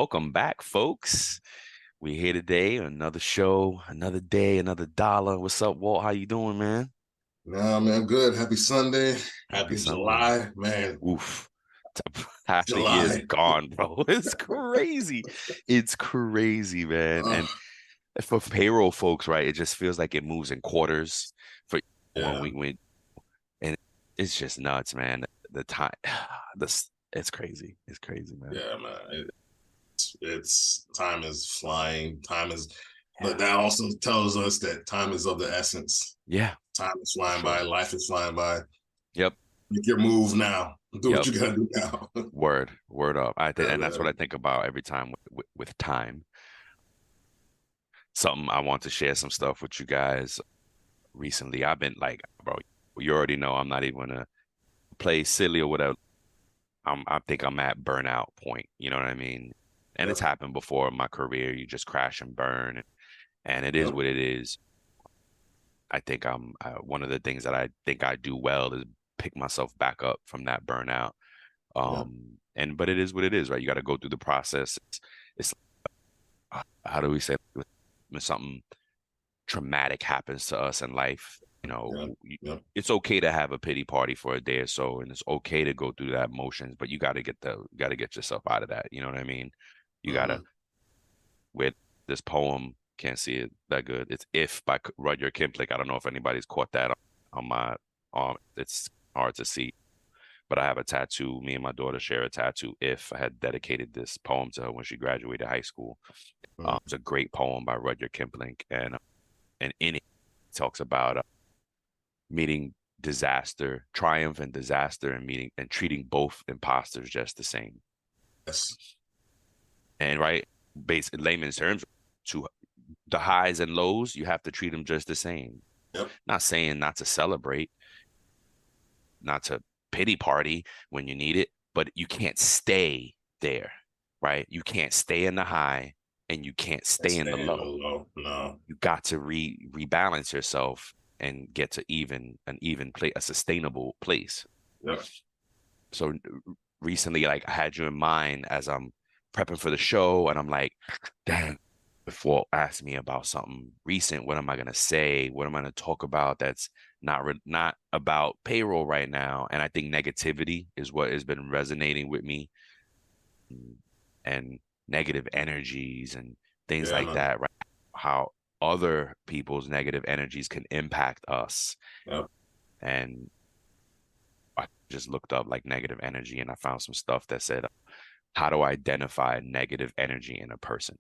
welcome back, folks. We here today, another show, another day, another dollar. What's up, Walt? How you doing, man? No, man, good. Happy Sunday. Happy Happy Sunday. July, man. Oof. Half the year's July. gone, bro. It's crazy. It's crazy, man. Uh, And for payroll folks, right, it just feels like it moves in quarters for when yeah, we went, and it's just nuts, man. The time, it's crazy. It's crazy, man. yeah, man. It's time is flying. But Yeah. that also tells us that time is of the essence. Yeah, Time is for flying by. sure. Life is flying by. Yep. Make your move now. Do what Yep. you gotta do now. Word up. I think, Yeah, and that's what I man. think about every time with time. Something I want to share some stuff with you guys recently. I've been like, bro, you already know I'm not even gonna play silly or whatever. I think I'm at burnout point. You know what I mean? And it's Yep, happened before in my career. You just crash and burn, and it is yep, what it is. I think one of the things that I think I do well is pick myself back up from that burnout. yep, And but it is what it is, right? You got to go through the process. It's how do we say when something traumatic happens to us in life, yep, yep. it's okay to have a pity party for a day or so, and it's okay to go through that emotions, but you got to get yourself out of that. You know what I mean? You got to Mm-hmm. with this poem, can't see it that good. It's If by Rudyard Kipling. I don't know if anybody's caught that on my arm. It's hard to see, but I have a tattoo. Me and my daughter share a tattoo. If I had dedicated this poem to her when she graduated high school. Mm-hmm. It's a great poem by Rudyard Kipling, and in it talks about meeting disaster, triumph and disaster, and meeting and treating both imposters just the same. Yes. And right, base in layman's terms, to the highs and lows, you have to treat them just the same. Yep. Not saying not to celebrate, not to pity party when you need it, but you can't stay there, right? You can't stay in the high and you can't stay in the Staying low. low. No. You got to rebalance yourself and get to an even place, a sustainable place. Yep. So recently, like I had you in mind as I'm prepping for the show, and I'm like, dang, if Walt asked me about something recent, what am I gonna say? What am I gonna talk about that's not about payroll right now? And I think negativity is what has been resonating with me, and negative energies and things Yeah, like man. that, right? How other people's negative energies can impact us. Yep. And I just looked up like negative energy and I found some stuff that said how to identify negative energy in a person.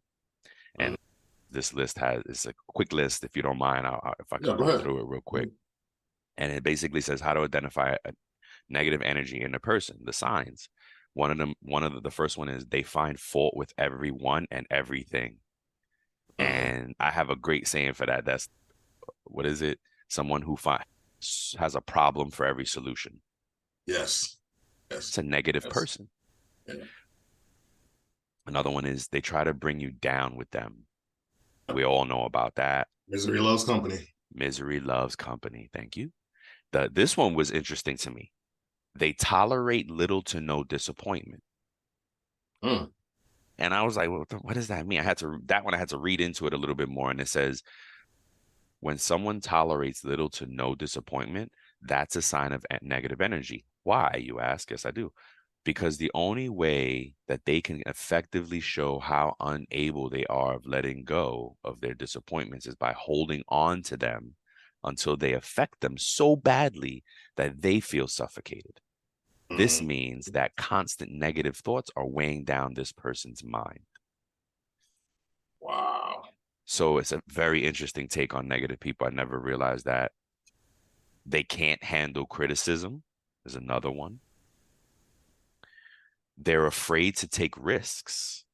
Mm-hmm. And this list has it's a quick list. If you don't mind, if I Yeah, could go go ahead. through it real quick. Mhm. And it basically says how to identify a negative energy in a person. The signs. The first one is they find fault with everyone and everything. Mm-hmm. And I have a great saying for that. That's what is it? Someone who has a problem for every solution. Yes. It's Yes. a negative Yes. person. Yeah. Another one is they try to bring you down with them. We all know about that. Misery loves company. Misery loves company. Thank you. This one was interesting to me. They tolerate little to no disappointment. Mm. And I was like, what does that mean? I had to read into it a little bit more. And it says, when someone tolerates little to no disappointment, that's a sign of negative energy. Why, you ask? Yes, I do. Because the only way that they can effectively show how unable they are of letting go of their disappointments is by holding on to them until they affect them so badly that they feel suffocated. This Mm. means that constant negative thoughts are weighing down this person's mind. Wow. So it's a very interesting take on negative people. I never realized that they can't handle criticism is another one. They're afraid to take risks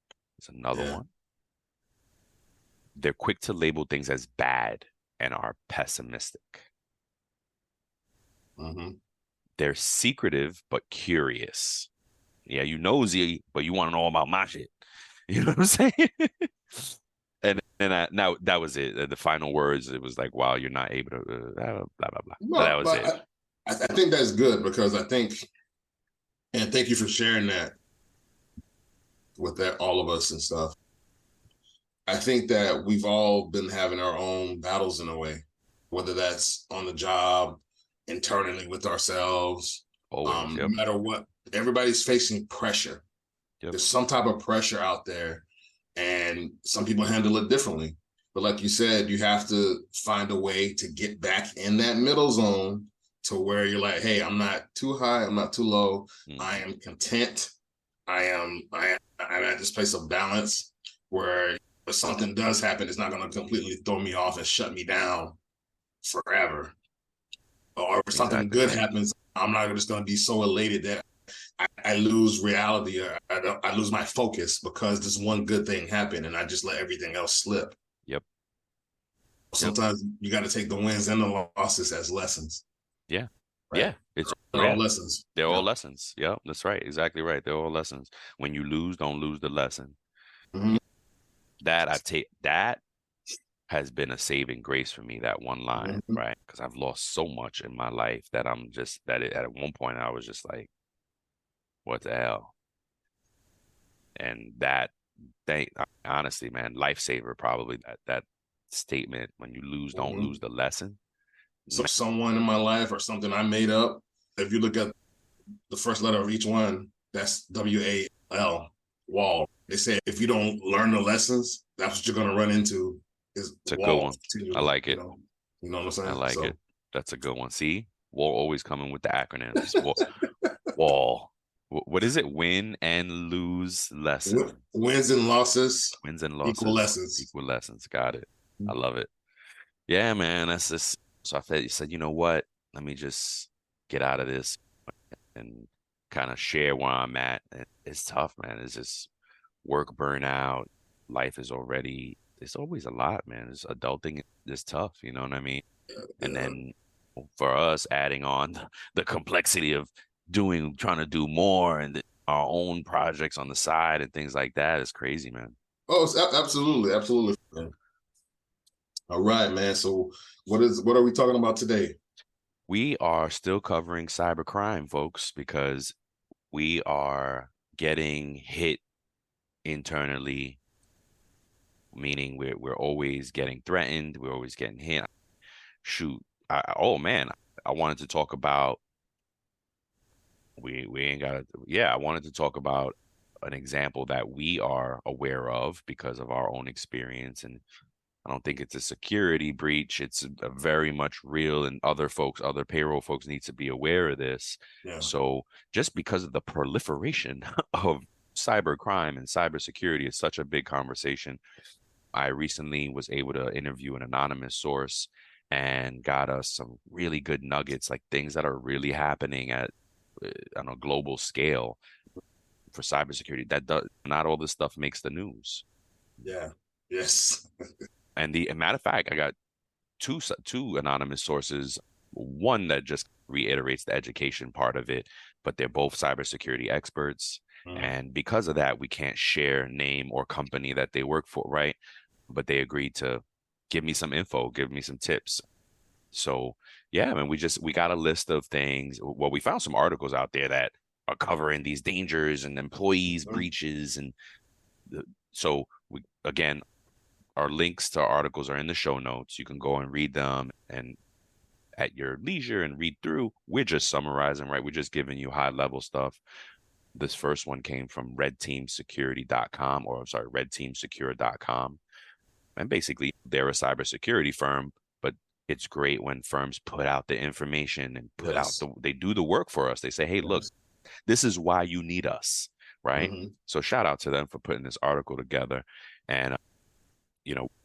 is another Yeah. one. They're quick to label things as bad and are pessimistic. Mm-hmm. They're secretive but curious. Yeah, you nosy, but you want to know about my shit. You know what I'm saying? Now that was it. The final words. It was like, "Wow, you're not able to blah blah blah." But that No, was but it. I think that's good because I think, and thank you for sharing that. with that, all of us and stuff. I think that we've all been having our own battles in a way, whether that's on the job, internally with ourselves, Always. no Yep. matter what, everybody's facing pressure. Yep. There's some type of pressure out there, and some people handle it differently. But like you said, you have to find a way to get back in that middle zone to where you're like, hey, I'm not too high, I'm not too low. I Mm-hmm. am content. I'm at this place of balance where if something does happen, it's not going to completely throw me off and shut me down forever. Or if something Exactly good right. happens, I'm not just going to be so elated that I lose reality, or I lose my focus because this one good thing happened and I just let everything else slip. Yep. Yep. Sometimes you got to take the wins and the losses as lessons, Yeah. right? Yeah. It's They're all yeah. lessons. They're all Yeah. lessons. Yep. That's right. Exactly right. They're all lessons. When you lose, don't lose the lesson. Mm-hmm. That I take that has been a saving grace for me, that one line, Mm-hmm. right? Because I've lost so much in my life that I'm just at one point I was just like, what the hell? And that thank honestly, man, lifesaver probably that statement, when you lose, don't Mm-hmm. lose the lesson. So someone in my life or something I made up, if you look at the first letter of each one, that's WAL, wall. They say if you don't learn the lessons, that's what you're gonna run into is It's a good walls one. I continually, like it. You know what I'm I saying? like it. So That's a good one. See, we're always coming with the acronyms. Wall. What is it? Win and lose lesson. wins and losses Wins and equal losses lessons. equal lessons. Got it. I love it. Yeah, man. That's just so I felt you said, you know what? Let me just get out of this and kind of share where I'm at. And it's tough, man. It's just work burnout. Life is already, it's always a lot, man. It's adulting is tough, you know what I mean? And Yeah. then for us, adding on the complexity of trying to do more and our own projects on the side and things like that is crazy, man. Oh, absolutely, absolutely. Yeah. All right, man. So what are we talking about today? We are still covering cybercrime, folks, because we are getting hit internally, meaning we're always getting threatened, we're always getting hit. Shoot, oh man, I wanted to talk about we ain't got to. Yeah, I wanted to talk about an example that we are aware of because of our own experience, and I don't think it's a security breach. It's a very much real, and other payroll folks need to be aware of this. Yeah. So just because of the proliferation of cybercrime and cybersecurity is such a big conversation, I recently was able to interview an anonymous source and got us some really good nuggets, like things that are really happening on a global scale for cybersecurity. That does not all this stuff makes the news. Yeah. Yes. And the matter of fact, I got two anonymous sources. One that just reiterates the education part of it, but they're both cybersecurity experts. Mm. And because of that, we can't share name or company that they work for, right? But they agreed to give me some info, give me some tips. So yeah, I mean, we got a list of things. Well, we found some articles out there that are covering these dangers and employees Mm. breaches, and so we again, our links to our articles are in the show notes. You can go and read them and at your leisure and read through. We're just summarizing, right? We're just giving you high level stuff. This first one came from redteamsecurity.com, or I'm sorry, redteamsecure.com. And basically, they're a cybersecurity firm, but it's great when firms put out the information and Yes. they do the work for us. They say, hey, look, Yes. this is why you need us, right? Mm-hmm. So shout out to them for putting this article together. And,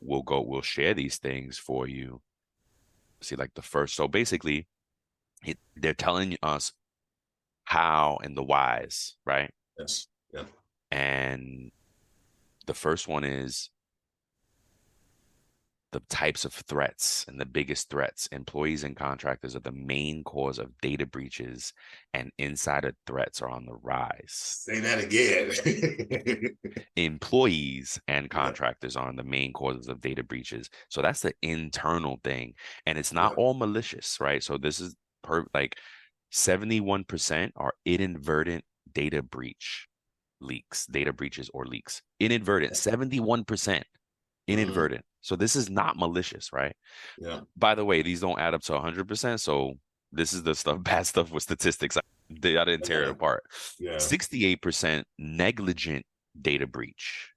we'll share these things for you. See, like the first, so basically, they're telling us how and the whys, right? Yes. Yeah. And the first one is the types of threats and the biggest threats. Employees and contractors are the main cause of data breaches, and insider threats are on the rise. Say that again. Employees and Yeah. contractors are the main causes of data breaches. So that's the internal thing. And it's not Yeah. all malicious, right? So this is like 71% are inadvertent data breach. leaks, data breaches or leaks. Inadvertent, 71% Mm-hmm. inadvertent. So this is not malicious, right? Yeah. By the way, these don't add up to 100%. So this is the stuff, bad stuff with statistics. I didn't tear it Yeah. apart. Yeah. 68% negligent data breach.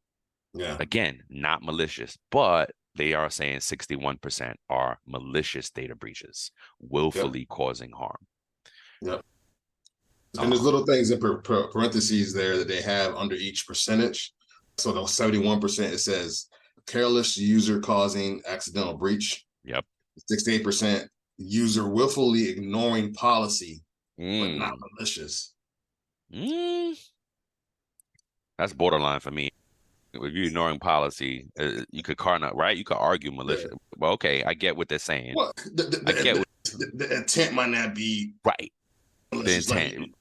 Yeah. Again, not malicious, but they are saying 61% are malicious data breaches, Yep. willfully causing harm. Yep. And there's Um, little things in parentheses there that they have under each percentage. So the 71%, it says careless user causing accidental breach. yep. 68% user willfully ignoring policy, but not Mm, malicious. mm, that's borderline for me. If you're ignoring policy, you could right? You could argue Yeah. malicious. Well, okay, I get what they're saying. Well, I get what, the intent might not be right. The malicious. Like intent,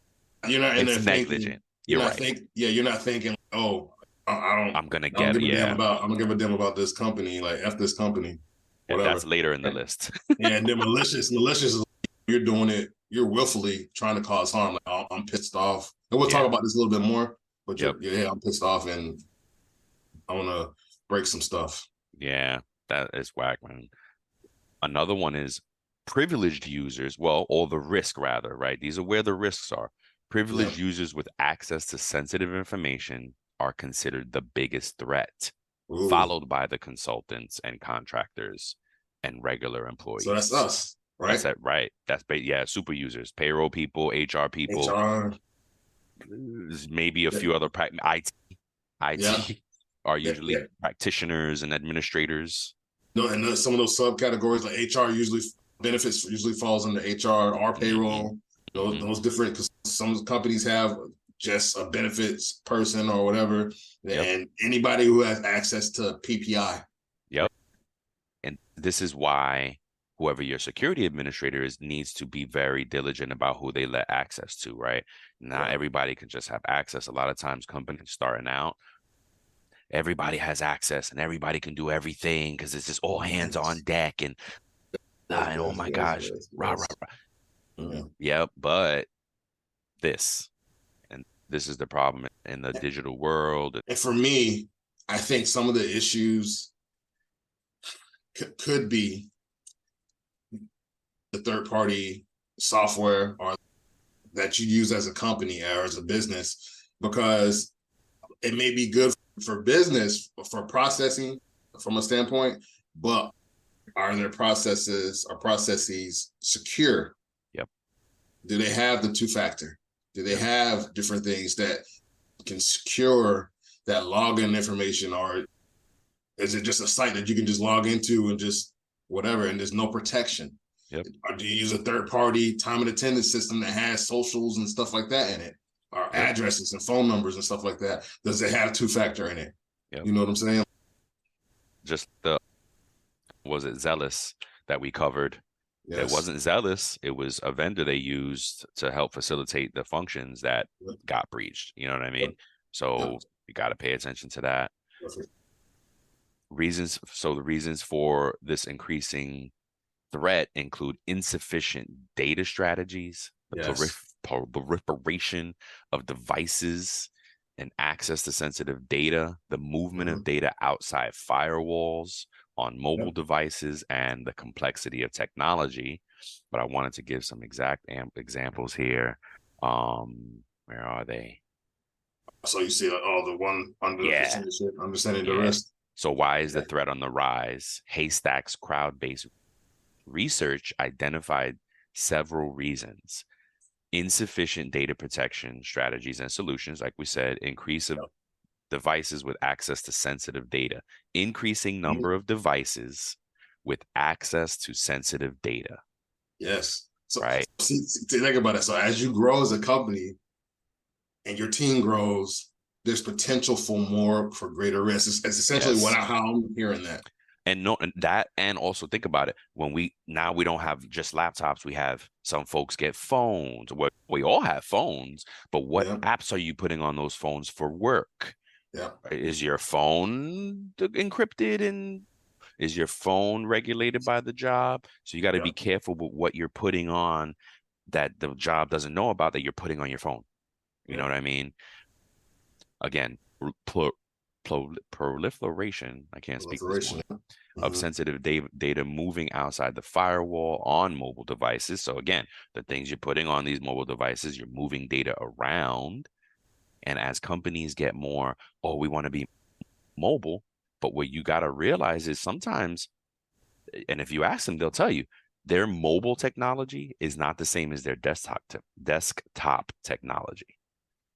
you're not in it's there thinking. negligent. You're right. You're not thinking. Oh, I'm gonna I don't get, give a damn yeah. about. I don't give a damn about this company. Like f this company, And that's whatever. later in the Right? list. Yeah, and then malicious is like you're doing it. You're willfully trying to cause harm. Like I'm pissed off, and we'll talk Yeah. about this a little bit more. But Yep. yeah, I'm pissed off, and I want to break some stuff. Yeah. That is whack, man. Another one is privileged users, well, or the risk rather, right? These are where the risks are. Yeah. Privileged users with access to sensitive information are considered the biggest threat, Ooh. followed by the consultants and contractors and regular So that's employees. us, That's right? it, right? Yeah, super users, payroll people, HR people, HR. maybe a Yeah. few other IT, Yeah. IT are Yeah. usually Yeah. practitioners and administrators. No, and some of those subcategories like HR usually benefits usually falls under HR or Hmm. payroll. Hmm. Those different because some companies have just a benefits person or whatever, Yep. and anybody who has access to PPI. Yep. And this is why whoever your security administrator is needs to be very diligent about who they let access to, right? Not Yeah. everybody can just have access. A lot of times companies starting out, everybody has access and everybody can do everything because it's just all hands on Yes. deck Yes. and oh Yes. my Yes. gosh, Yes. rah, rah, Yes. rah. Yeah. Yep, but this and this is the problem in the digital world. And for me, I think some of the issues could be the third party software or that you use as a company or as a business because it may be good for business for processing from a standpoint, but are their processes secure? Yep. Do they have the two factor? Do they Yep. have different things that can secure that login information, or is it just a site that you can just log into and just whatever and there's no protection? Yep. Or do you use a third party time and attendance system that has socials and stuff like that in it, or Yep. addresses and phone numbers and stuff like that? Does it have two factor in it? Yep. You know what I'm saying? Just the was it Zealous that we covered? It Yes. wasn't Zealous. It was a vendor they used to help facilitate the functions that Yep. got breached. You know what I Yep. mean? Yep. So you got to pay attention to that. Perfect. Reasons. So the reasons for this increasing threat include insufficient data strategies, the Yes. proliferation of devices and access to sensitive data, the movement of Mhm. data outside firewalls on mobile Yep. devices, and the complexity of technology. But I wanted to give some exact examples here. Where are they? So you see, oh, the one under the Yeah, percentage, understanding the yeah. risk. So why is the Okay. threat on the rise? Haystack's crowd-based research identified several reasons: insufficient data protection strategies and solutions, like we said, increase of Yep. devices with access to sensitive data, increasing Mhm. number of devices with access to sensitive data, Yes. So right? think about it. So as you grow as a company and your team grows, there's potential for greater risk. It's essentially Yes. how I'm hearing that. And no, and that, and also think about it. When we don't have just laptops, we have some folks get phones. We all have phones, but what Yeah. apps are you putting on those phones for work? Yeah. Is your phone encrypted, and is your phone regulated by the job? So you got to Yeah. be careful with what you're putting on that the job doesn't know about that you're putting on your phone. You know Yeah. what I mean? Again, proliferation, I can't speak this Proliferation. morning, of Mhm. sensitive data moving outside the firewall on mobile devices. So again, the things you're putting on these mobile devices, you're moving data around. And as companies get more, oh, we want to be mobile, but what you got to realize is sometimes, and if you ask them, they'll tell you their mobile technology is not the same as their desktop technology.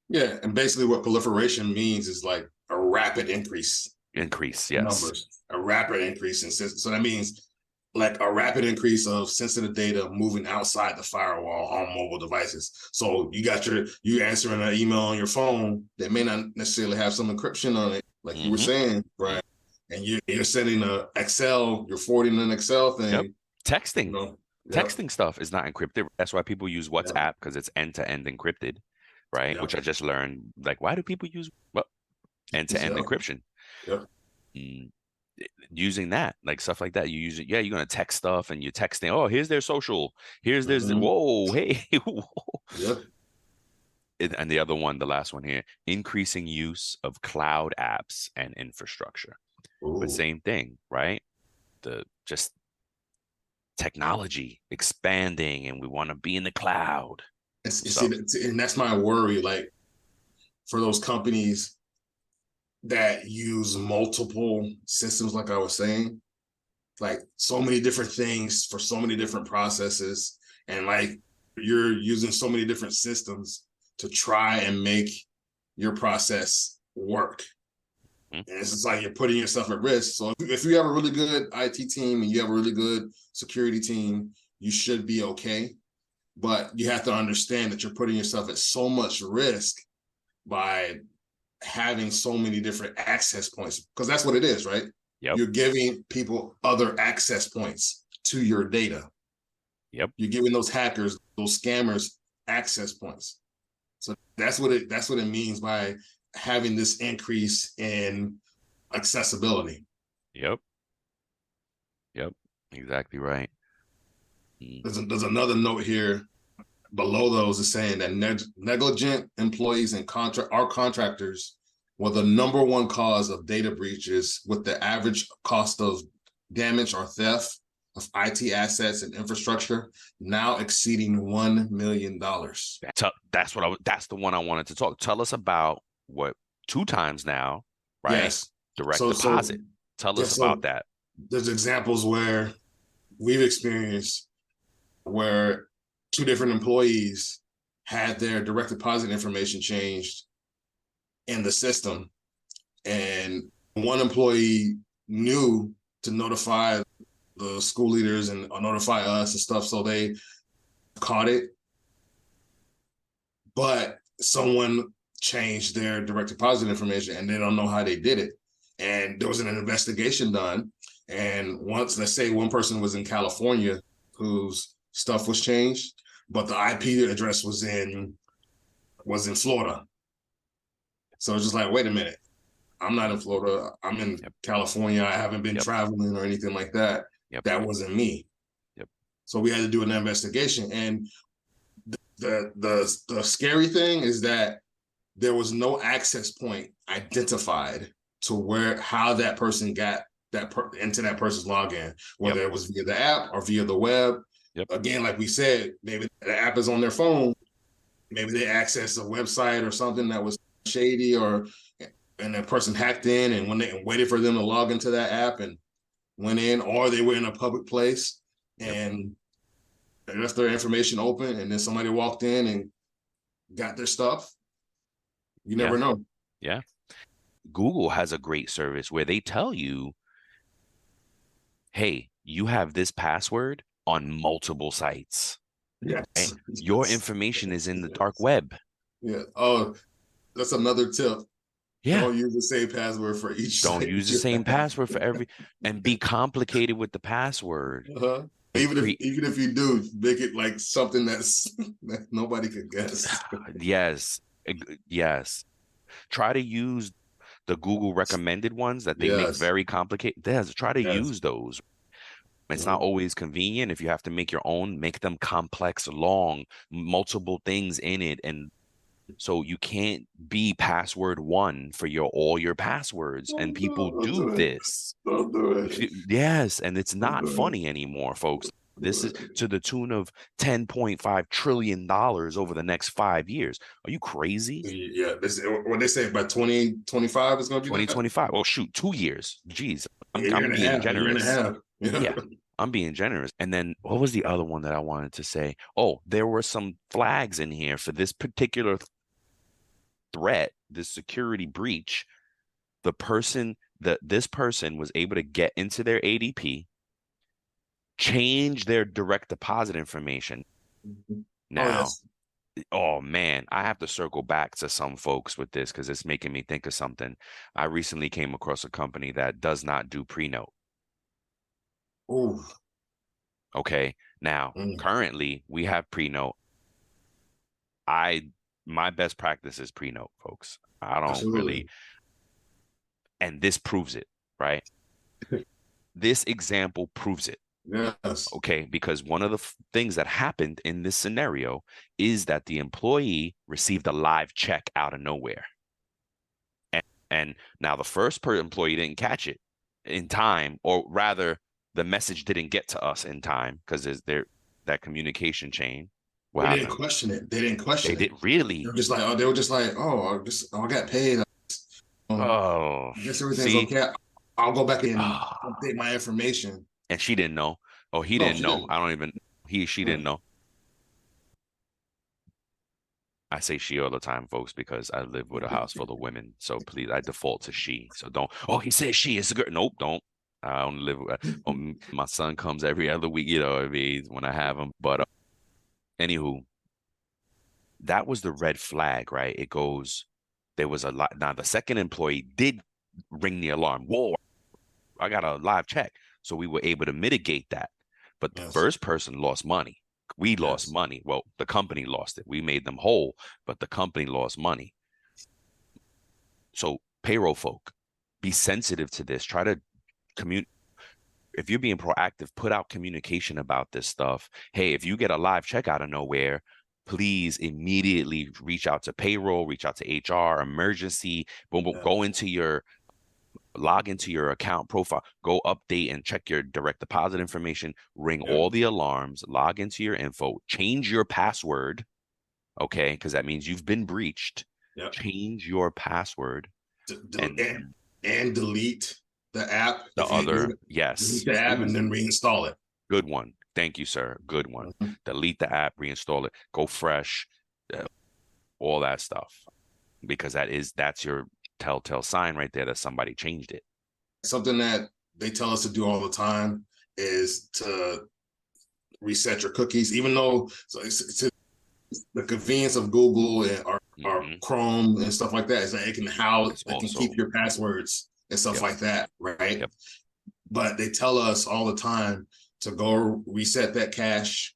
Yeah, and basically what proliferation means is like a rapid increase Increase, in yes. numbers, a rapid increase in so that means like a rapid increase of sensitive data moving outside the firewall on mobile devices. So you answering an email on your phone that may not necessarily have some encryption on it, like you were Mm-hmm. saying, right? And you're sending a Excel, you're forwarding an Excel Yep. thing, you Texting. know. Yep, Texting stuff is not encrypted. That's why people use yep, WhatsApp because it's end-to-end encrypted, right? yep, Which I just learned. Like, why do people use end-to-end yep, encryption? yep. Mm, using that, like stuff like that. You use it, yeah, you're gonna text stuff and you're texting, oh, here's their social, here's this, Mm-hmm. whoa, hey, whoa. Yep. And the other one, the last one here, increasing use of cloud apps and infrastructure. But Ooh. same thing, right? The just technology expanding and we want to be in the cloud. So, And that's my worry. Like for those companies that use multiple systems, like I was saying, like so many different things for so many different processes, and like you're using so many different systems to try and make your process work. mm, And it's just like you're putting yourself at risk. So if you have a really good IT team and you have a really good security team, you should be okay. But you have to understand that you're putting yourself at so much risk by having so many different access points, because that's what it is, right? yep, You're giving people other access points to your data. yep, You're giving those hackers, those scammers, access points. So that's what it means by having this increase in accessibility. yep, yep, exactly right. Mm, There's another note here below those is saying that negligent employees and contractors were the number one cause of data breaches, with the average cost of damage or theft of IT assets and infrastructure now exceeding $1 million. that's the one I wanted to talk. Tell us about what two times now, right? Yes. Direct So deposit. Tell yeah, us about so that. there's examples where we've experienced where two different employees had their direct deposit information changed in the system, and one employee knew to notify the school leaders and notify us and stuff, so they caught it. But someone changed their direct deposit information and they don't know how they did it. And there was an investigation done. And once, let's say one person was in California whose stuff was changed, but the IP address was in Florida. So it's just like, wait a minute, I'm not in Florida. I'm in Yep, California. I haven't been yep, traveling or anything like that. yep, That wasn't me. yep, So we had to do an investigation. And the scary thing is that there was no access point identified to where how that person got into that person's login, yep, whether it was via the app or via the web. yep, Again, like we said, maybe the app is on their phone. Maybe they accessed a website or something that was shady, or and that person hacked in and when they waited for them to log into that app and went in, or they were in a public place yep. and they left their information open, and then somebody walked in and got their stuff. You Yeah, never know. yeah. Google has a great service where they tell you, hey, you have this password on multiple sites, right? Yes. Your Yes. information is in the dark Yes. web. Yeah. Oh, that's another tip. Yeah. Don't use the same password for each Don't site use that the you same have. password for every and be complicated with the password Uh-huh. and Even if create. even if you do, make it like something that nobody could guess. Yes, yes. Try to use the Google recommended ones that they make Yes. very complicated. Yes, try to Yes. use those. It's not Mhm. always convenient. If you have to make your own, make them complex, long, multiple things in it, and So you can't be password one for all your passwords, and people Don't do do it. this. Don't do it. Yes, and it's Don't not do funny anymore, folks. it. This is to the tune of $10.5 trillion over the next 5 years. Are you crazy? Yeah, what they say by 2025 is going to be that. 2025. Well, shoot, 2 years. Jeez, A I'm year I'm and a being half. A year and a generous. half. Yeah. Yeah, I'm being generous. And then what was the other one that I wanted to say? Oh, there were some flags in here for this particular threat, this security breach. This person was able to get into their ADP, change their direct deposit information. Oh Now, yes. oh man, I have to circle back to some folks with this because it's making me think of something. I recently came across a company that does not do pre-note. Ooh. Okay. Now, Mm, currently we have pre-note. I my best practice is pre-note, folks. I don't really, absolutely. and this proves it, right? This example proves it. Yes. Okay, because one of the things that happened in this scenario is that the employee received a live check out of nowhere. And now the first employee didn't catch it in time, or rather, the message didn't get to us in time because there's that communication chain. What They didn't happened? question it. They didn't They question it. did really. They were just like, I got paid. Um, Oh, I guess everything's see? okay. I'll go back and Ah, update my information. and she didn't know. Oh, he No, didn't she know. didn't. I don't even, she Yeah. didn't know. I say she all the time, folks, because I live with a house full of women. So please, I default to she. So don't, oh, he said she is a girl. Nope, don't. I only live with, my son comes every other week, what I mean, when I have him. But anywho, that was the red flag, right? It goes, there was a lot. Now, the second employee did ring the alarm. Whoa, I got a live check. So we were able to mitigate that. But the Yes. first person lost money. We lost Yes. money. Well, the company lost it. We made them whole, but the company lost money. So payroll folk, be sensitive to this. Try to communicate. If you're being proactive, put out communication about this stuff. Hey, if you get a live check out of nowhere, please immediately reach out to payroll, reach out to HR, emergency, boom, boom, Yeah. go into your log into your account profile, go update and check your direct deposit information, ring Yeah. all the alarms, log into your info, change your password, okay? Because that means you've been breached. Yeah. Change your password and And delete the app the if you other, delete yes. the app and Ooh, then reinstall it. good one. Thank you, sir. Good one. Mhm. Delete the app, reinstall it, go fresh, uh, all that stuff. Because that's your telltale sign right there that somebody changed it. Something that they tell us to do all the time is to reset your cookies, even though it's the convenience of Google and or Hmm. Chrome and stuff like that is that It's it can keep also, your passwords and stuff yep, like that, right? yep, But they tell us all the time to go reset that cache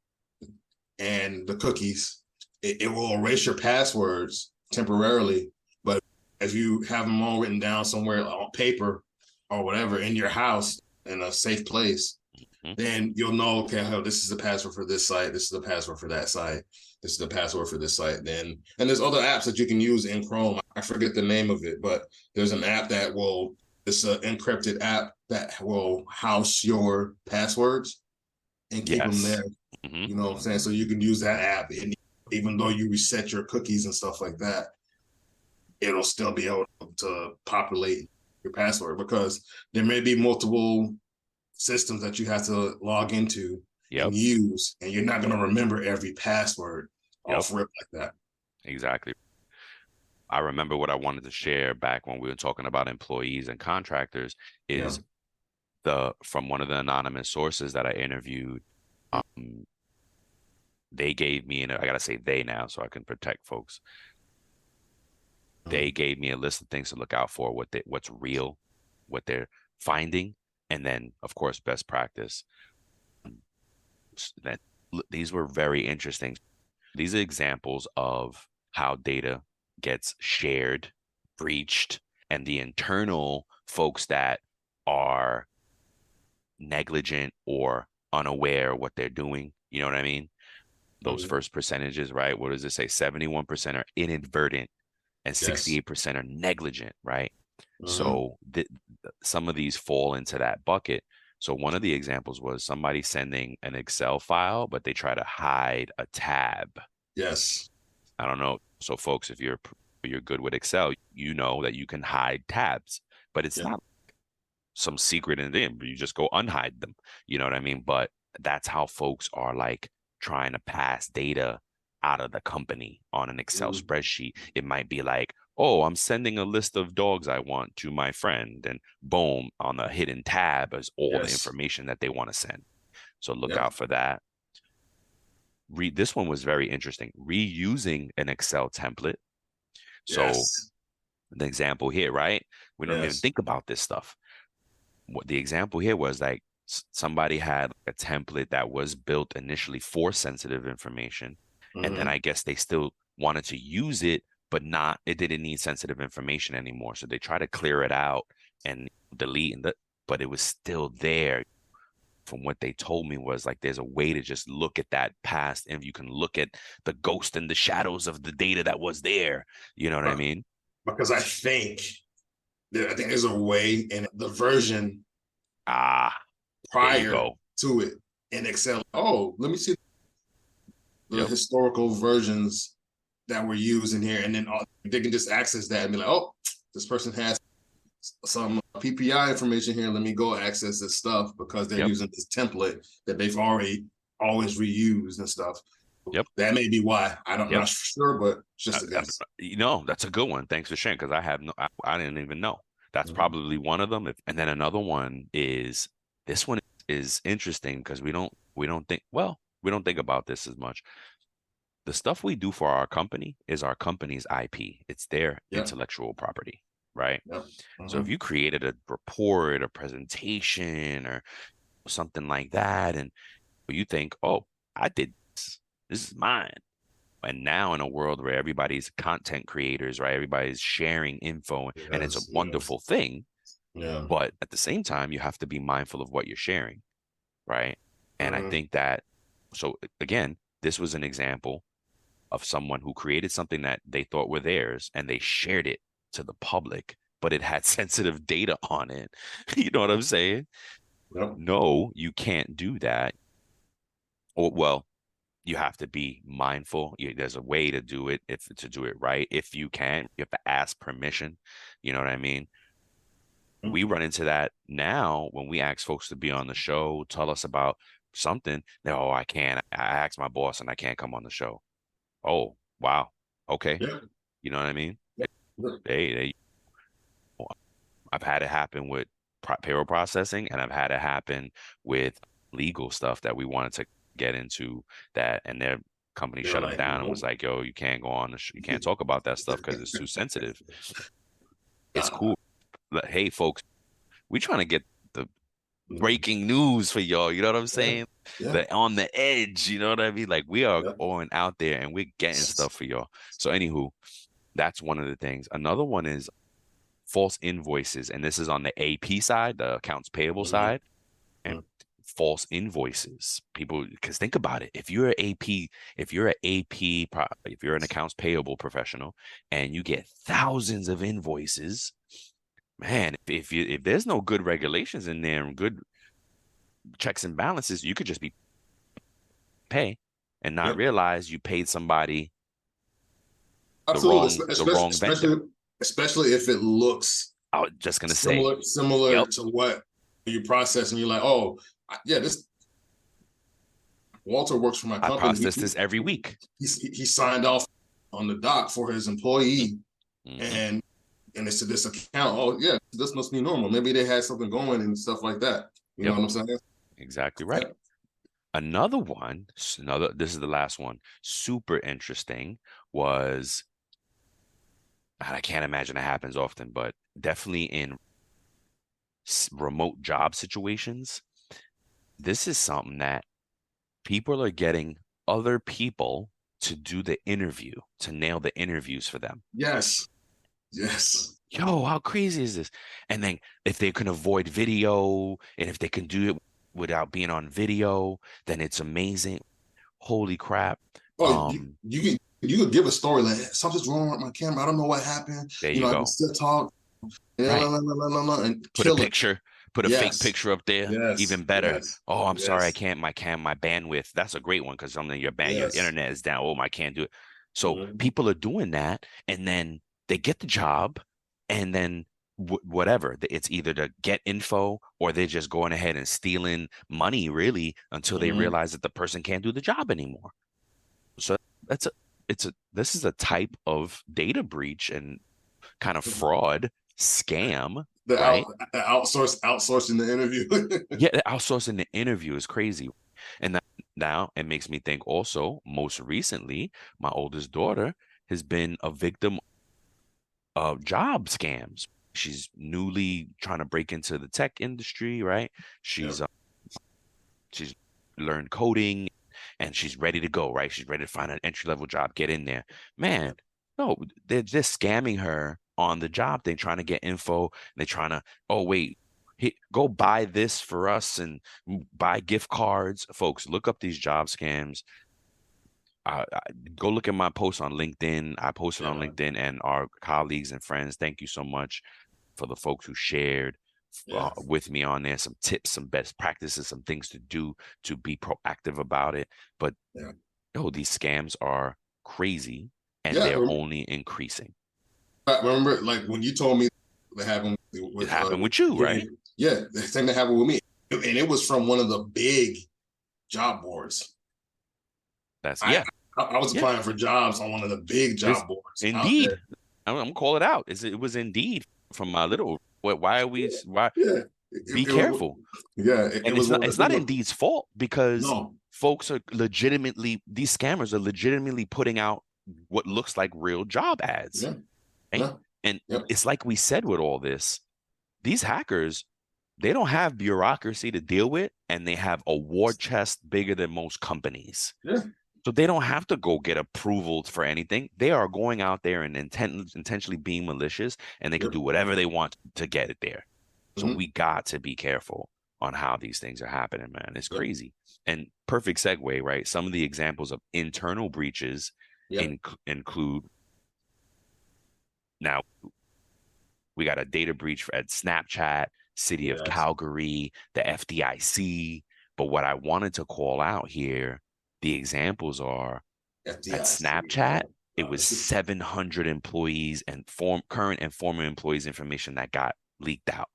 and the cookies. It will erase your passwords temporarily, but if you have them all written down somewhere on paper or whatever in your house in a safe place, hmm, then you'll know, okay, oh, this is the password for this site, this is the password for that site, this is the password for this site. Then, and there's other apps that you can use in Chrome. I forget the name of it, but there's an app that will, it's an encrypted app that will house your passwords and keep them yes. there. Hmm. You know what I'm saying? So you can use that app, and even though you reset your cookies and stuff like that, it'll still be able to populate your password because there may be multiple systems that you have to log into Yep, and use, and you're not going to remember every password yep, off rip like that. exactly. I remember what I wanted to share back when we were talking about employees and contractors Yeah. is the from one of the anonymous sources that I interviewed. Um, they gave me, and I gotta say they now, so I can protect folks. They gave me a list of things to look out for, what's real, what they're finding, and then of course best practice. That these were very interesting. These are examples of how data gets shared, breached, and the internal folks that are negligent or unaware what they're doing. You know what I mean? those first percentages, right? What does it say? 71% are inadvertent and Yes. 68% are negligent, right? Hmm. So some of these fall into that bucket. So one of the examples was somebody sending an Excel file, but they try to hide a tab. Yes. I don't know. So folks, if you're good with Excel, you know that you can hide tabs, but it's Yeah. not some secret in them. You just go unhide them. You know what I mean? But that's how folks are like trying to pass data out of the company on an Excel Mm. spreadsheet. It might be like, oh, I'm sending a list of dogs I want to my friend, and boom, on the hidden tab is all the Yes. information that they want to send. So look Yep. out for that. This one was very interesting. Reusing an Excel template. So Yes. the example here, right? We don't even Yes. think about this stuff. What the example here was like somebody had a template that was built initially for sensitive information, and then Hmm. I guess they still wanted to use it, but not it didn't need sensitive information anymore. So they try to clear it out and delete and but it was still there. From what they told me was like there's a way to just look at that past and you can look at the ghost and the shadows of the data that was there. You know what I mean? Because I think there's a way in the version Ah, there you prior go. to it in Excel. Oh, let me see the Yep. historical versions that were used in here, and then they can just access that and be like, oh, this person has some PPI information here. Let me go access this stuff because they're Yep. using this template that they've already always reused and stuff. Yep. That may be why. I'm Yep. not sure, but it's just a guess. That's a good one. Thanks for sharing because I didn't even know. That's Mhm. probably one of them. And then another one is this one is interesting because we don't think about this as much. The stuff we do for our company is our company's IP. It's their Yep. intellectual property, right? Yep. So if Hmm. you created a report, a presentation, or something like that, and you think, oh, I did this. This is mine. And now in a world where everybody's content creators, right? Everybody's sharing info and it's a Yes. Yes. wonderful thing. Yeah. But at the same time, you have to be mindful of what you're sharing, right? And I Hmm. think that, so again, this was an example of someone who created something that they thought were theirs and they shared it to the public, but it had sensitive data on it. You know what I'm saying? Yep. No, you can't do that. Or, well, you have to be mindful. There's a way to do it if to do it right. If you can, you have to ask permission. You know what I mean? We run into that now when we ask folks to be on the show, tell us about something. No, I can't. I asked my boss and I can't come on the show. Oh, wow. Okay. Yeah. You know what I mean? Yeah. They I've had it happen with payroll processing, and I've had it happen with legal stuff that we wanted to get into that, and their company They're shut them like, down and was nope. like, "Yo, you can't go on you can't talk about that stuff because it's too sensitive." It's cool. Hey, folks, we trying to get the breaking news for y'all. You know what I'm Yeah. saying? Yeah. The on the edge. You know what I mean? Like we are Yeah. going out there and we're getting stuff for y'all. So, anywho, that's one of the things. Another one is false invoices, and this is on the AP side, the accounts payable Mhm. side, and false invoices. People, because think about it, if you're an AP, if you're an accounts payable professional, and you get thousands of invoices, man, if there's no good regulations in there and good checks and balances, you could just be pay and not Yep. realize you paid somebody Absolutely. the wrong vendor. Especially if it looks I was just gonna say, similar yep, to what you process, and you're like, oh, yeah, this Walter works for my I company. process this every week. He signed off on the doc for his employee, Hmm. and it's to this account. Oh yeah, this must be normal. Maybe they had something going and stuff like that. You know Yep, what I'm saying? exactly right. Yep. Another one, this is the last one, super interesting was, and I can't imagine it happens often, but definitely in remote job situations, this is something that people are getting other people to do the interview, to nail the interviews for them. Yes. Yes. Yo, how crazy is this? And then if they can avoid video and if they can do it without being on video, then it's amazing. Holy crap. Oh, you could give a story like something's wrong with my camera. I don't know what happened. There You you know, I can go. still talk Right. and Put a kill it. picture, put a fake Yes, picture up there. yes, Even better. yes, Oh, I'm sorry, I yes, can't. My bandwidth. That's a great one because something your yes. internet is down. Oh, I can't do it. So Mhm. people are doing that, and then they get the job, and then whatever. It's either to get info or they're just going ahead and stealing money, really, until they Mhm. realize that the person can't do the job anymore. So that's a this is a type of data breach and kind of fraud scam, right? The outsourcing the interview. Yeah, the outsourcing the interview is crazy. And that, now it makes me think also, most recently, my oldest daughter has been a victim of job scams. She's newly trying to break into the tech industry, right? Yeah. She's learned coding and she's ready to go, right? She's ready to find an entry level job, get in there. Man, no, they're just scamming her on the job. They're trying to get info. They're trying to, oh, wait, go buy this for us and buy gift cards. Folks, look up these job scams. Go look at my post on LinkedIn. I posted Yeah, on man. LinkedIn and our colleagues and friends. Thank you so much for the folks who shared Yeah, with me on there, some tips, some best practices, some things to do to be proactive about it. But yeah, these scams are crazy and yeah. they're only increasing. I remember, like when you told me that happened It with happened with you, right? yeah, the thing that happened with me, and it was from one of the big job boards. That's I yeah, I was yeah. applying for jobs on one of the big This job boards out Indeed. there. I'm gonna call it out. It was Indeed from my little. Why are we? Why Yeah, be it was. careful? Yeah, it And was one of it's the. It not was, Indeed's fault because no. folks are legitimately these scammers are legitimately putting out what looks like real job ads, Yeah. right? Yeah. And Yep. it's like we said with all this, these hackers, they don't have bureaucracy to deal with, and they have a war chest bigger than most companies. Yeah. So they don't have to go get approvals for anything. They are going out there and intentionally being malicious, and they can Yep. do whatever they want to get it there. So Mm-hmm. we got to be careful on how these things are happening, man. It's Yep. crazy. And perfect segue, right? Some of the examples of internal breaches Yep. include now we got a data breach at Snapchat, City of Yes. Calgary, the FDIC. But what I wanted to call out here, the examples are at FDIC. Snapchat, it was This is 700 employees and current and former employees' information that got leaked out.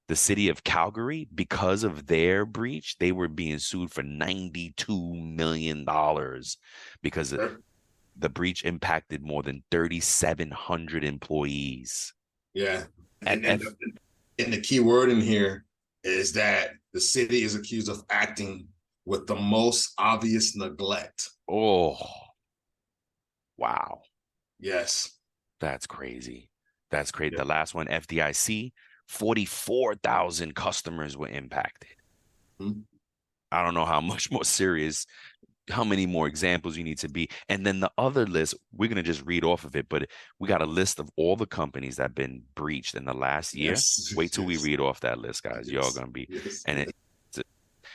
The city of Calgary, because of their breach, they were being sued for $92 million because the breach impacted more than 3,700 employees. yeah. At And the key word in here is that the city is accused of acting with the most obvious neglect. Oh, wow. Yes. That's crazy. That's crazy. Yep. The last one, FDIC, 44,000 customers were impacted. Mhm. I don't know how much more serious, how many more examples you need to be. And then the other list, we're going to just read off of it, but we got a list of all the companies that have been breached in the last year. Yes. Wait till we Yes. read off that list, guys. Y'all Yes. going to be, Yes. and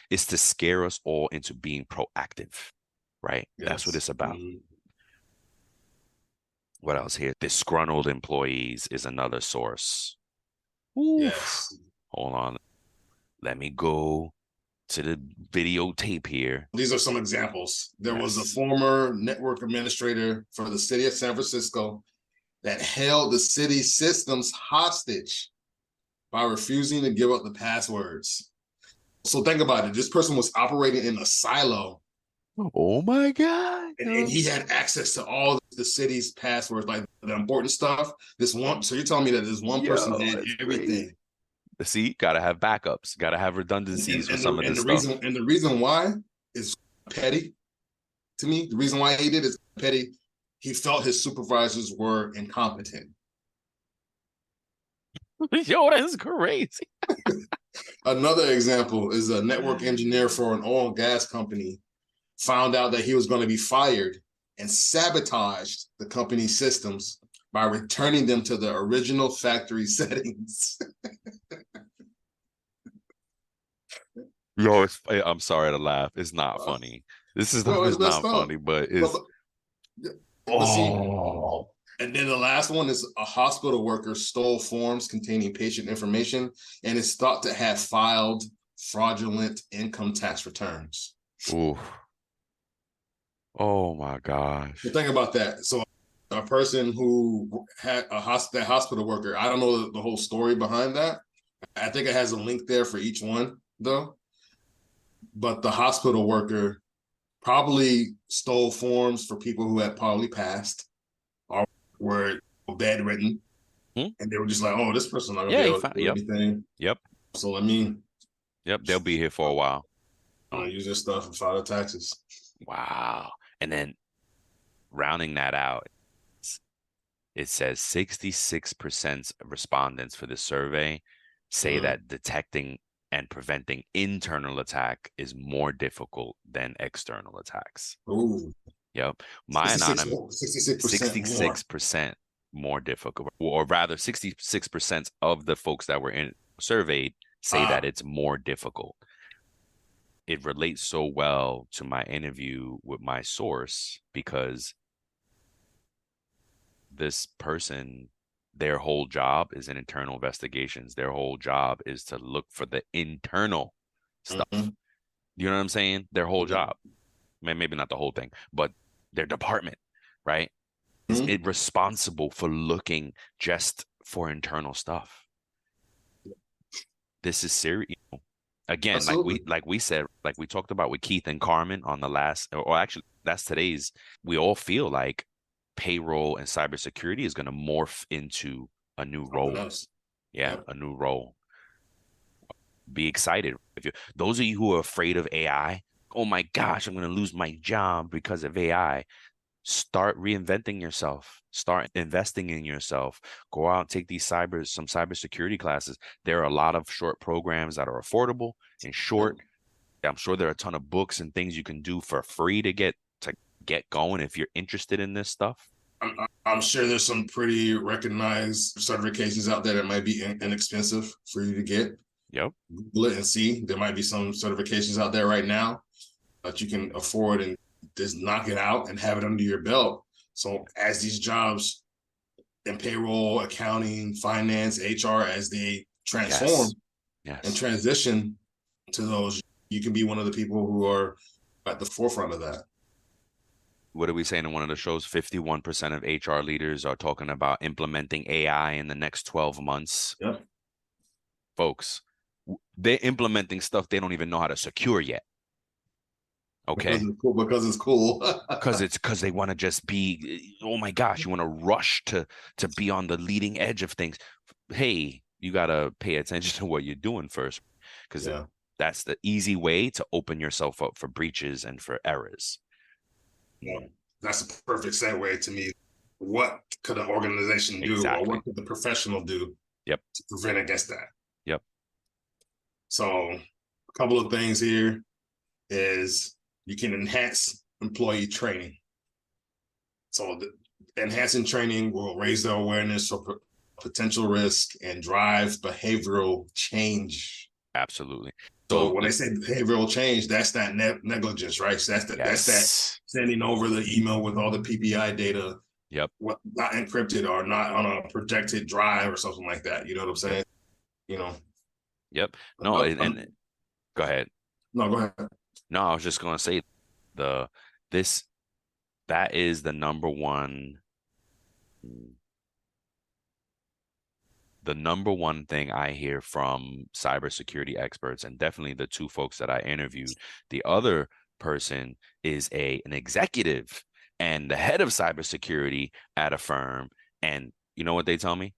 it's to scare us all into being proactive, right? That's what Yes. it's about. Mhm. What else here? Disgruntled employees is another source. Oof. Yes. Hold on. Let me go to the videotape here. These are some examples. There was a Yes. former network administrator for the city of San Francisco that held the city systems hostage by refusing to give up the passwords. So think about it. This person was operating in a silo, Oh my God. and he had access to all the city's passwords, like the important stuff. This one, so you're telling me that this one person Yo, had it's crazy. everything. See, gotta have backups, gotta have redundancies for some of this stuff. The reason why is petty to me. The reason why he did is petty. He felt his supervisors were incompetent. Yo, that's crazy. Another example is a network engineer for an oil and gas company found out that he was going to be fired and sabotaged the company's systems by returning them to the original factory settings. Yo, I'm sorry to laugh. It's not funny. This stuff Bro, it's is messed not up. funny, but But, it's but see, oh. and then the last one is a hospital worker stole forms containing patient information and is thought to have filed fraudulent income tax returns. Ooh. Oh my But gosh. think about that. So a person who had that hospital worker, I don't know the whole story behind that. I think it has a link there for each one though. But the hospital worker probably stole forms for people who had probably passed or were bedridden, Hmm? and they were just like, "Oh, this person's not gonna be Yeah, he able to found. do Yep. anything, Yep. so let me Yep. They'll be here for a while. Oh, use this stuff and file the taxes." wow. And then rounding that out, it says 66% of respondents for this survey say Mm-hmm. that detecting and preventing internal attack is more difficult than external attacks. Ooh, Yep. My 66, anonymous 66% more. 66% more difficult, or rather 66% of the folks that were surveyed say that Ah, it's more difficult. It relates so well to my interview with my source because this person, their whole job is in internal investigations. Their whole job is to look for the internal mm-hmm. stuff. You know what I'm saying? Their whole Yeah. job. Maybe not the whole thing, but their department, right? Is Mm-hmm. it responsible for looking just for internal stuff? This is serious. Again, Absolutely. like we said, like we talked about with Keith and Carmen on the last, or actually that's today's. We all feel like payroll and cybersecurity is going to morph into a new Something role. else. Yeah, Yeah. a new role. Be excited. If you those of you who are afraid of AI, oh my gosh, I'm going to lose my job because of AI. Start reinventing yourself. Start investing in yourself. Go out and take these some cybersecurity classes. There are a lot of short programs that are affordable and Yep. short. I'm sure there are a ton of books and things you can do for free to get going if you're interested in this stuff. I'm sure there's some pretty recognized certifications out there that might be inexpensive for you to get. Yep. Google it and see. There might be some certifications out there right now that you can afford and just knock it out and have it under your belt. So as these jobs in payroll, accounting, finance, HR, as they transform Yes. and Yes. transition to those, you can be one of the people who are at the forefront of that. What are we saying in one of the shows? 51% of HR leaders are talking about implementing AI in the next 12 months. Yep. Folks, they're implementing stuff they don't even know how to secure yet. Because Okay. it's cool. Because it's cool. Because they want to just be, oh my gosh, you want to rush to be on the leading edge of things. Hey, you gotta pay attention to what you're doing first, because Yeah. that's the easy way to open yourself up for breaches and for errors. Well, that's a perfect segue to me. What could an organization do, or Exactly. what could the professional do Yep. to prevent against that? Yep. So, a couple of things here is you can enhance employee training. So, enhancing training will raise their awareness of potential risk and drive behavioral change. Absolutely. So So when they say behavioral change, that's that negligence, right? So that's that yes. sending over the email with all the PPI data, Yep. what not encrypted or not on a protected drive or something like that. You know what I'm Yep. saying? You know. Yep. No, and go ahead. No, go ahead. No, I was just gonna say the this that is the number one thing I hear from cybersecurity experts, and definitely the two folks that I interviewed. The other person is an executive and the head of cybersecurity at a firm. And you know what they tell me?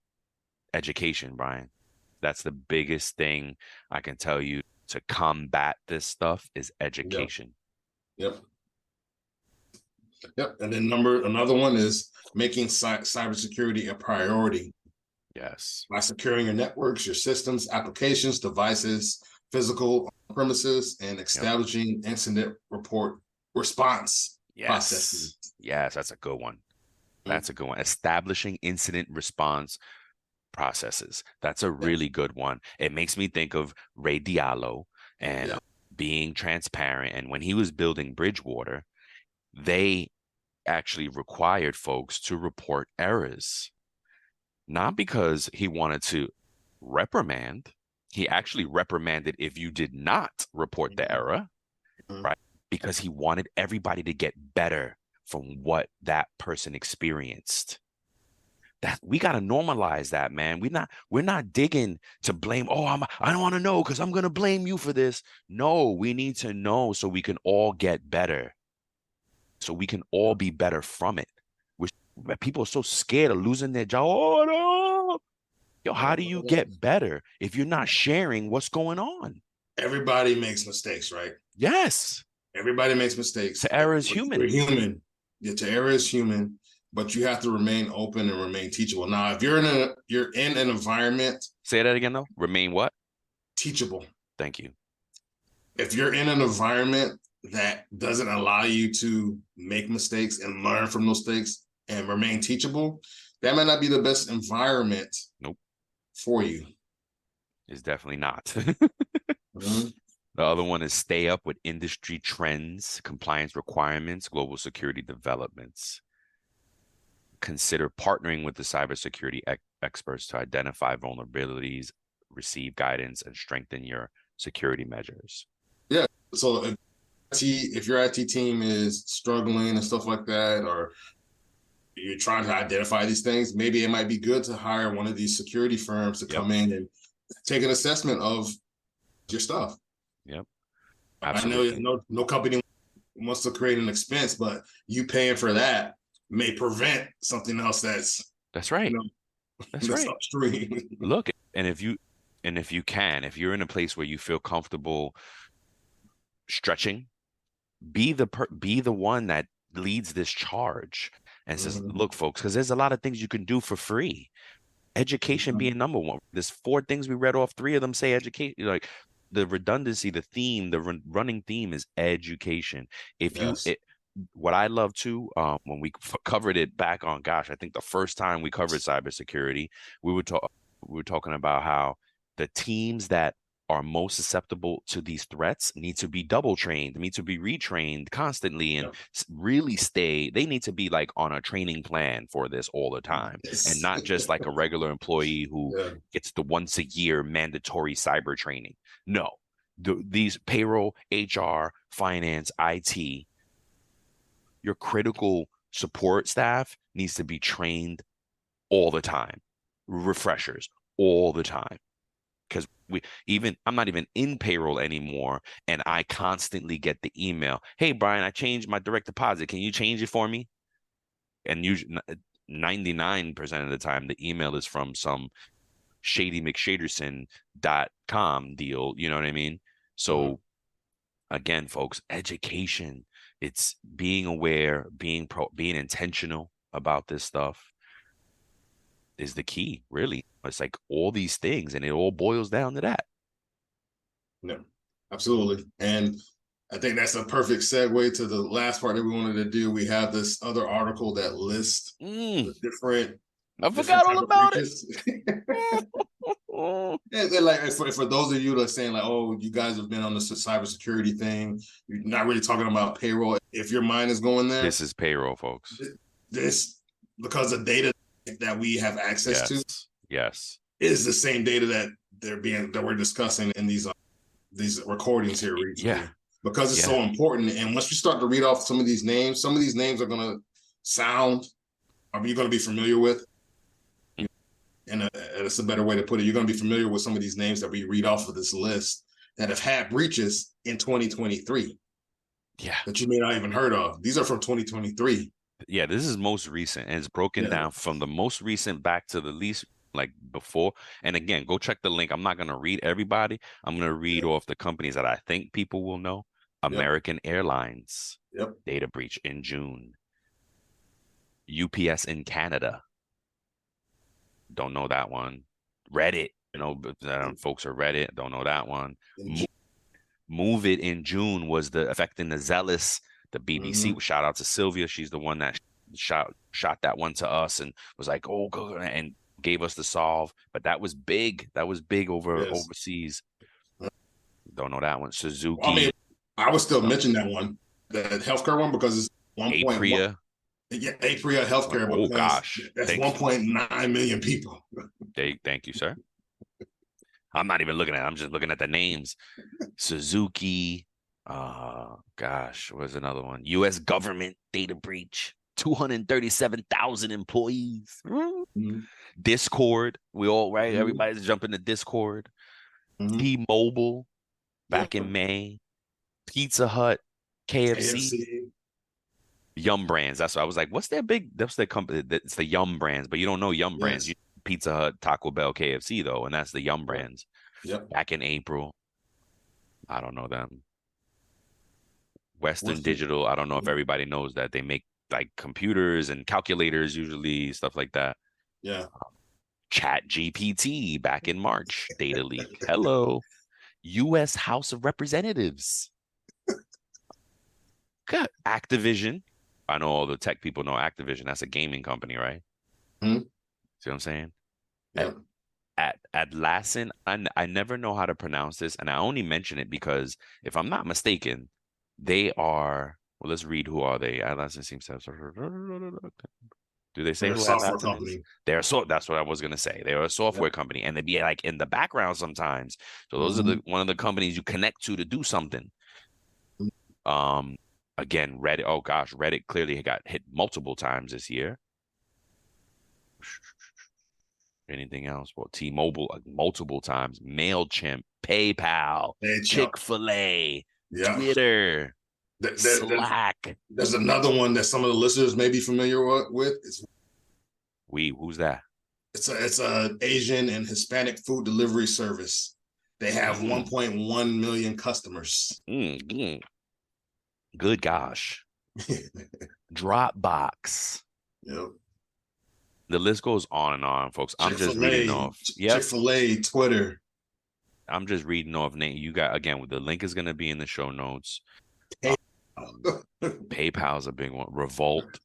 Education, Brian. That's the biggest thing I can tell you to combat this stuff is Yep. education. Yep. Yep. And then another one is making cybersecurity a priority Yes. by securing your networks, your systems, applications, devices, physical premises, and Yep. establishing incident report response processes. Yes. Yes, that's a good one. That's a good one. Establishing incident response processes. That's a Yeah. really good one. It makes me think of Ray Diallo and Yeah. being transparent. And when he was building Bridgewater, they actually required folks to report errors, not because he wanted to reprimand. He actually reprimanded if you did not report the error, Mhm. right? Because he wanted everybody to get better from what that person experienced. That we got to normalize that, man. We're not digging to blame. Oh, I don't want to know because I'm gonna blame you for this. No, we need to know so we can all get better, so we can all be better from it. Which people are so scared of losing their job. Oh no. Yo, how do you get better if you're not sharing what's going on? Everybody makes mistakes, right? Yes. Everybody makes mistakes. The error is But you're human. human. Yeah, to error is human, but you have to remain open and remain teachable. Now, if you're in an environment, Say that again though. Remain what? teachable. Thank you. If you're in an environment that doesn't allow you to make mistakes and learn from those mistakes and remain teachable, that might not be the best environment Nope. for you. It's definitely not. Mhm. The other one is stay up with industry trends, compliance requirements, global security developments. Consider partnering with the cybersecurity experts to identify vulnerabilities, receive guidance, and strengthen your security measures. Yeah. So if your IT team is struggling and stuff like that, or you're trying to identify these things, maybe it might be good to hire one of these security firms to Yep. come in and take an assessment of your stuff. Yep. I know Absolutely. no company wants to create an expense, but you paying for that may prevent something else that's That's you right. know That's that's right. upstream. Look, if you're in a place where you feel comfortable stretching, be the one that leads this charge and says, Mhm. look, folks, because there's a lot of things you can do for free. Education Mhm. being number one. There's four things we read off. Three of them say education. Like the redundancy, the theme, the running theme is education. If you Yes. it, what I love too, when we covered it back on, gosh, I think the first time we covered cybersecurity, we were talking about how the teams that are most susceptible to these threats need to be double trained, need to be retrained constantly, and Yep. really stay. They need to be like on a training plan for this all the time, and Yes. not just like a regular employee who Yeah. gets the once a year mandatory cyber training. No, these payroll, HR, finance, IT, your critical support staff needs to be trained all the time, refreshers all the time. Because I'm not even in payroll anymore, and I constantly get the email, "Hey Brian, I changed my direct deposit. Can you change it for me?" And usually 99% of the time, the email is from some shady McShaderson.com deal. You know what I mean? Mhm. So again, folks, education, it's being aware, being intentional about this stuff is the key, really. It's like all these things, and it all boils down to that. Yeah. Absolutely. And I think that's a perfect segue to the last part that we wanted to do. We have this other article that lists the different I different forgot all type of about it. breaches. And like for those of you that are saying like, oh, you guys have been on the cybersecurity thing, you're not really talking about payroll. If your mind is going there, This is payroll, folks. this because the data that we have access to Yes. Yes. is the same data that we're discussing in these recordings here Yeah. recently because it's Yeah. so important. And once you start to read off some of these names are going to sound, are you going to be familiar with? And it's a better way to put it. You're going to be familiar with some of these names that we read off of this list that have had breaches in 2023 Yeah. that you may not even heard of. These are from 2023. Yeah. This is most recent, and it's broken Yeah. down from the most recent back to the least like before. And again, go check the link. I'm not going to read everybody. I'm going to read Yeah. off the companies that I think people will know. Yep. American Airlines, Yep. data breach in June. UPS in Canada, don't know that one. Reddit, but folks are Reddit, don't know that one. In Move It in June was the affecting the zealous. The BBC, Mhm. shout out to Sylvia. She's the one that shot that one to us and was like, oh, go, and gave us the solve. But that was big. That was big over Yes. overseas. Don't know that one. I mean, Suzuki. I would still No. mention that one, the healthcare one, because it's 1.1. Apria. Yeah, Apria Healthcare, Oh because gosh. that's Thanks. 1.9 million people. Thank you, sir. I'm not even looking at it. I'm just looking at the names. Suzuki. Gosh, what's another one? U.S. government data breach. 237,000 employees. Mm-hmm. Discord. We all right. Mm-hmm. Everybody's jumping to Discord. Mm-hmm. T-Mobile back Yep. in May. Pizza Hut, KFC, KFC. Yum Brands. That's what I was like. What's their big? That's their company. It's the Yum Brands, but you don't know Yum Brands. You Yes. Pizza Hut, Taco Bell, KFC though, and that's the Yum Yep. Brands. Yep. Back in April, I don't know them. Western What's the? Digital. I don't know if everybody knows that they make like computers and calculators, usually stuff like that. Yeah. Chat GPT back in March, data leak. Hello, U.S. House of Representatives. Good. Activision. I know all the tech people know Activision. That's a gaming company, right? Mm-hmm. See what I'm saying? At Yep. Atlassian, I never know how to pronounce this, and I only mention it because if I'm not mistaken, they are. Well, let's read who are they. Atlassian seems to have. Do they say They're a who software Atlassian is? company. That's what I was gonna say. They're a Yep. software company, and they be like in the background sometimes. So those are Mm-hmm. the one of the companies you connect to do something. Um, again, Reddit. Oh gosh, Reddit clearly got hit multiple times this year. Anything else? Well, T-Mobile multiple times, MailChimp, PayPal, Hey, Chuck. Chick-fil-A, Yeah. Twitter, There's Slack. there's another one that some of the listeners may be familiar with. Who's that? It's a Asian and Hispanic food delivery service. They have Mm, 1.1 million customers. mm. Good gosh. Dropbox. Yep. The list goes on and on, folks. I'm just reading Chick-fil-A, off. Yep. Chick-fil-A, Twitter, I'm just reading off name. You got again. The link is going to be in the show notes. PayPal. PayPal's a big one. Revolt.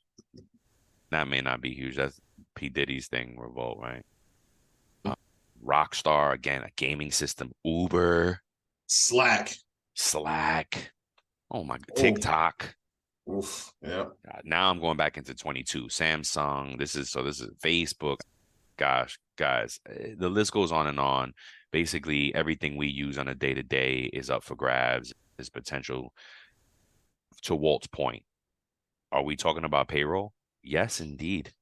That may not be huge. That's P Diddy's thing. Revolt, right? Rockstar again, a gaming system. Uber, Slack. Slack. Oh my, Oh, TikTok. oof. Yeah. God, now I'm going back into 22. Samsung. This is Facebook. Gosh, guys, the list goes on and on. Basically, everything we use on a day to day is up for grabs. Is potential. To Walt's point, are we talking about payroll? Yes, indeed.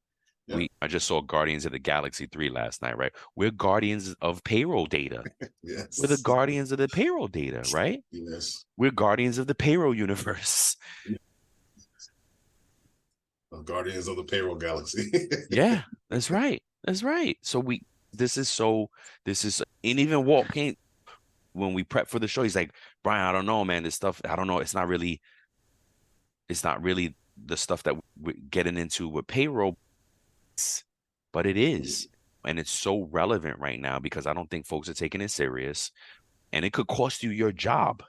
Yeah. I just saw Guardians of the Galaxy 3 last night, right? We're guardians of payroll data. We're the Yes. guardians of the payroll data, right? Yes. We're guardians of the payroll universe. Guardians of the Payroll Galaxy. Yeah, that's right. That's right. So this is, and even Walt came when we prep for the show. He's like, Brian, I don't know, man. This stuff, I don't know. It's not really the stuff that we're getting into with payroll, but it is. And it's so relevant right now because I don't think folks are taking it serious and it could cost you your job.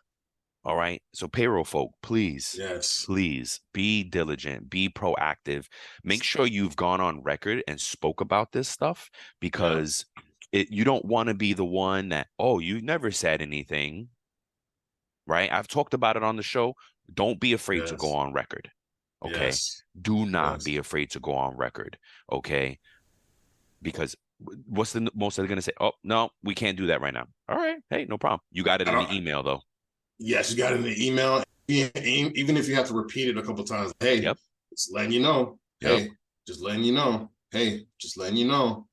All right. So payroll folk, please, Yes. please be diligent, be proactive. Make sure you've gone on record and spoke about this stuff Yeah. because you don't want to be the one that, oh, you never said anything. Right. I've talked about it on the show. Don't be afraid to go Yes. on record. Okay. Yes. Do not Yes. be afraid to go on record. Okay. Because what's the most they're going to say? Oh, no, we can't do that right now. All right. Hey, no problem. You got it I in don't. the email, though. Yes, you got it in the email. Even if you have to repeat it a couple times. Hey, Yep. just letting you know. Yep. Hey, just letting you know. Hey, just letting you know.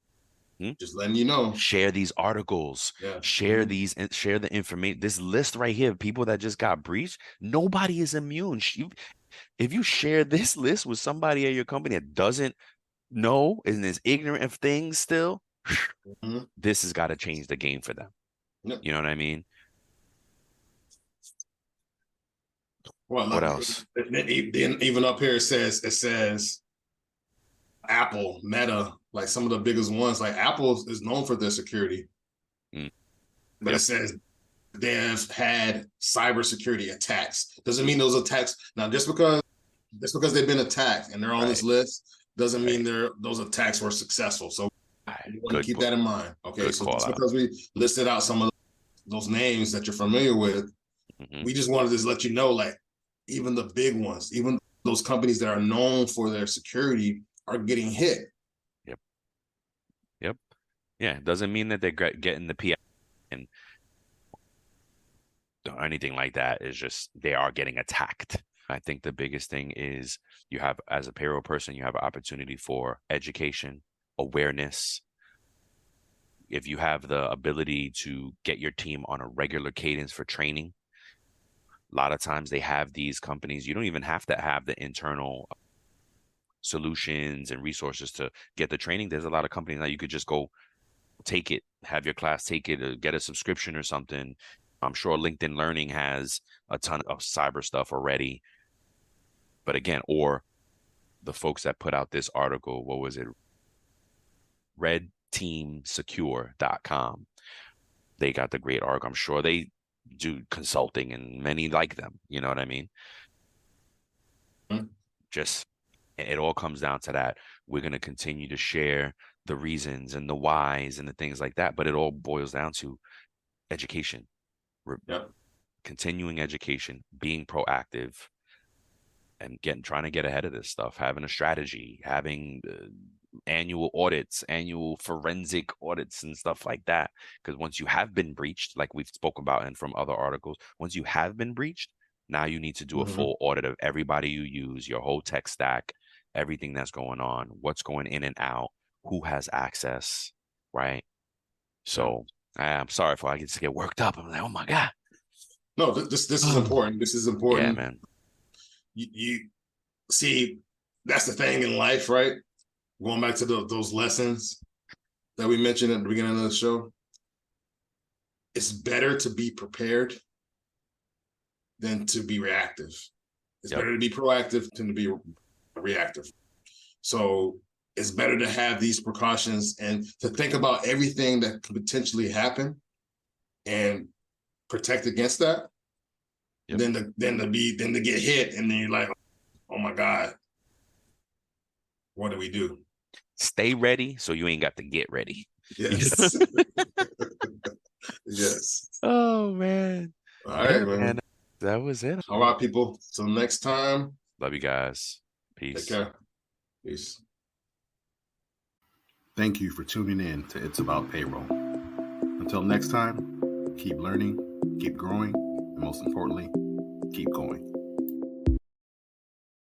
Just letting you know. Share these articles. Yeah. Share these and share the information. This list right here, people that just got breached, nobody is immune. If you share this list with somebody at your company that doesn't know and is ignorant of things still, Mm-hmm. this has got to change the game for them. Yep. You know what I mean? Well, What look, else? even up here it says Apple, Meta, like some of the biggest ones. Like Apple is known for their security, Mm, but yep. it says they've had cybersecurity attacks. Doesn't mean those attacks now just because they've been attacked and they're on this list doesn't mean those attacks were successful. So you want to keep that in mind. Okay, Good so call just out. because we listed out some of those names that you're familiar with. Mm-hmm. We just wanted to just let you know, like, even the big ones, even those companies that are known for their security are getting hit. Yep. Yep. Yeah. It doesn't mean that they're getting the PI and or anything like that. It's just they are getting attacked. I think the biggest thing is you have, as a payroll person, you have an opportunity for education, awareness. If you have the ability to get your team on a regular cadence for training, a lot of times they have these companies, you don't even have to have the internal solutions and resources to get the training. There's a lot of companies that you could just go take it, have your class take it, or get a subscription or something. I'm sure LinkedIn Learning has a ton of cyber stuff already. But again, or the folks that put out this article, what was it? redteamsecure.com. They got the great article. I'm sure they do consulting and many like them. You know what I mean? Mm-hmm. Just it all comes down to that. We're going to continue to share the reasons and the whys and the things like that, but it all boils down to education, Yep. continuing education, being proactive, and trying to get ahead of this stuff, having a strategy, having annual audits, annual forensic audits and stuff like that. Because once you have been breached, like we've spoken about and from other articles, once you have been breached, now you need to do a Mm-hmm. full audit of everybody you use, your whole tech stack, everything that's going on, what's going in and out, who has access, right? Yep. So I'm sorry if I get worked up. I'm like, oh my God. No, this is important. This is Yeah, important. man. You see, that's the thing in life, right? Going back to those lessons that we mentioned at the beginning of the show, it's better to be prepared than to be reactive. It's Yep. better to be proactive than to be reactive. So it's better to have these precautions and to think about everything that could potentially happen and protect against that. Yep. Than to get hit and then you're like, oh my God, what do we do? Stay ready so you ain't got to get ready. Yes. Yes. Oh man. All Yeah, right, man. man. That was it. All right, people. Till next time. Love you guys. Take Peace. care. Peace. Thank you for tuning in to It's About Payroll. Until next time, keep learning, keep growing, and most importantly, keep going.